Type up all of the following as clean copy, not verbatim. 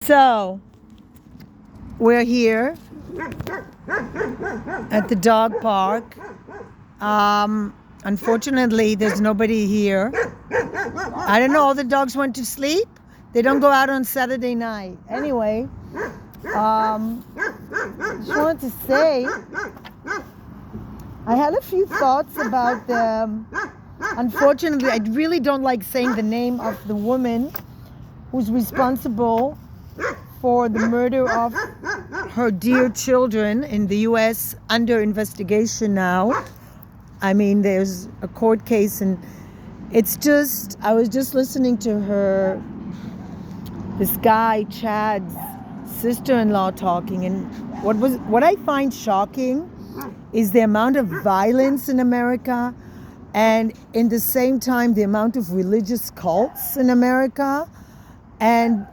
So, we're here at the dog park. Unfortunately, there's nobody here. I don't know, all the dogs went to sleep. They don't go out on Saturday night. Anyway, just wanted to say, I had a few thoughts about unfortunately, I really don't like saying the name of the woman who's responsible for the murder of her dear children in the U.S. under investigation now. I mean, there's a court case, and it's just, I was just listening to her, this guy, Chad's sister-in-law talking, and what I find shocking is the amount of violence in America, and in the same time, the amount of religious cults in America, and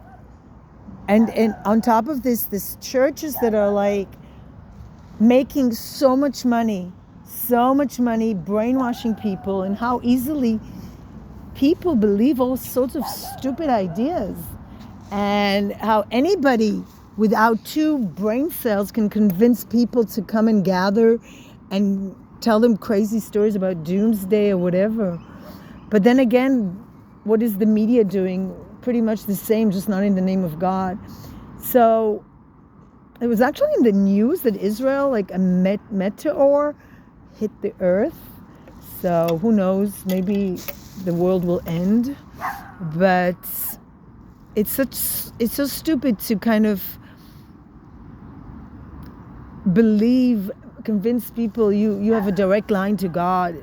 on top of this churches that are like making so much money, brainwashing people, and how easily people believe all sorts of stupid ideas, and how anybody without two brain cells can convince people to come and gather and tell them crazy stories about doomsday or whatever. But then again, what is the media doing? Pretty much the same, just not in the name of God. So it was actually in the news that Israel, like a meteor hit the earth. So who knows, maybe the world will end. But it's so stupid to kind of convince people you have a direct line to God.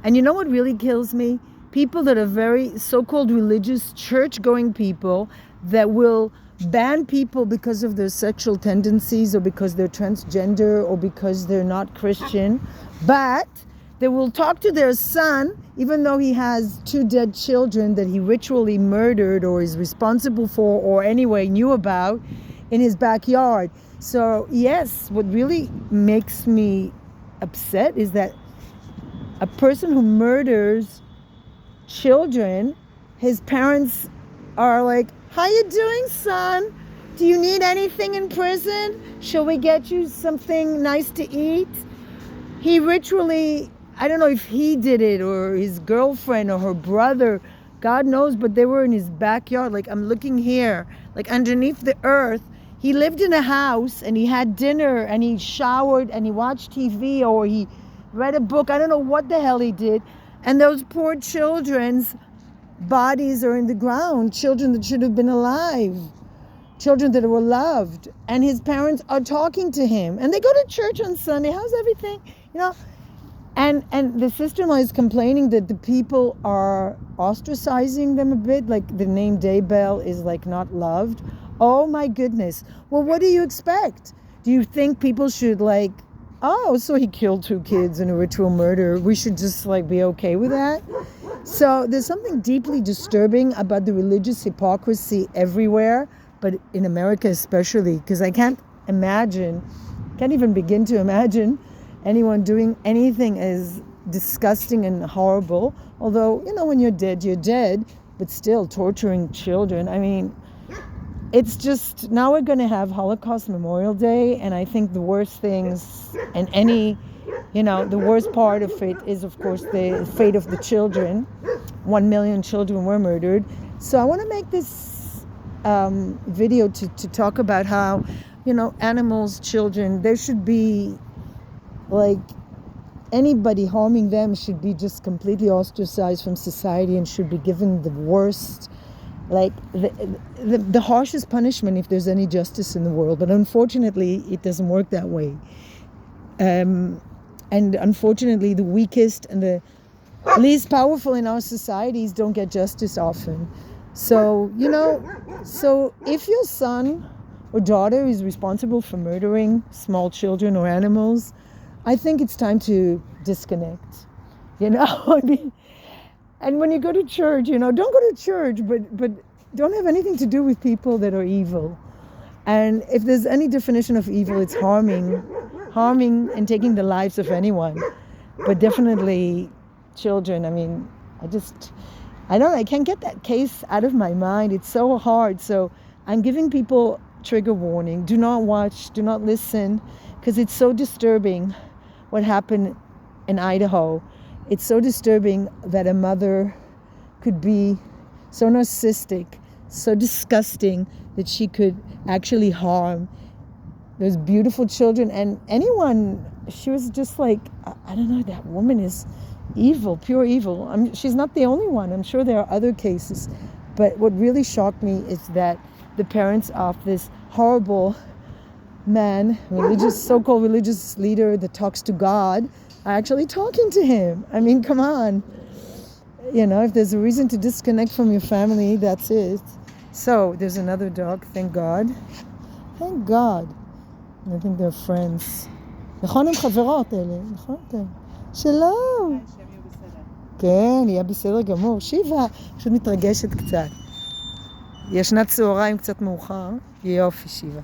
And you know what really kills me? People that are very so-called religious, church-going people that will ban people because of their sexual tendencies or because they're transgender or because they're not Christian, but they will talk to their son, even though he has two dead children that he ritually murdered or is responsible for or anyway knew about in his backyard. So yes, what really makes me upset is that a person who murders children, his parents are like, "How you doing, son? Do you need anything in prison? Shall we get you something nice to eat?" He ritually, I don't know if he did it or his girlfriend or her brother, God knows, but they were in his backyard. Like, I'm looking here, like underneath the earth. He lived in a house and he had dinner and he showered and he watched TV or he read a book. I don't know what the hell he did. And those poor children's bodies are in the ground, children that should have been alive, children that were loved. And his parents are talking to him. And they go to church on Sunday. How's everything? You know? And the sister-in-law is complaining that the people are ostracizing them a bit, like the name Daybell is like not loved. Oh my goodness. Well, what do you expect? Do you think people should like, oh, so he killed two kids in a ritual murder, we should just like be okay with that? So there's something deeply disturbing about the religious hypocrisy everywhere, but in America especially, because I can't even begin to imagine anyone doing anything as disgusting and horrible. Although, you know, when you're dead, but still torturing children. I mean, it's just, now we're going to have Holocaust Memorial Day, and I think the worst things and the worst part of it is, of course, the fate of the children. 1 million children were murdered. So I want to make this video to talk about how, animals, children, there should be, like, anybody harming them should be just completely ostracized from society and should be given the worst, like the harshest punishment if there's any justice in the world. But unfortunately, it doesn't work that way. And unfortunately, the weakest and the least powerful in our societies don't get justice often. So, so if your son or daughter is responsible for murdering small children or animals, I think it's time to disconnect, I mean, and when you go to church, don't go to church, but don't have anything to do with people that are evil. And if there's any definition of evil, it's harming and taking the lives of anyone, but definitely children. I mean, I can't get that case out of my mind. It's so hard. So I'm giving people trigger warning. Do not watch, do not listen, because it's so disturbing what happened in Idaho. It's so disturbing that a mother could be so narcissistic, so disgusting that she could actually harm those beautiful children and anyone. She was just like, I don't know, that woman is evil, pure evil. She's not the only one. I'm sure there are other cases. But what really shocked me is that the parents of this horrible man, so-called religious leader that talks to God, are actually talking to him. I mean, come on. You know, if there's a reason to disconnect from your family, that's it. So, there's another dog, thank God. Thank God. I think they're friends. נכון, הם חברות אלה, נכון? כן. שלום. כן, יהיה בסדר גמור. שיבה, פשוט מתרגשת קצת. ישנה צהריים קצת מאוחר. יופי, שיבה.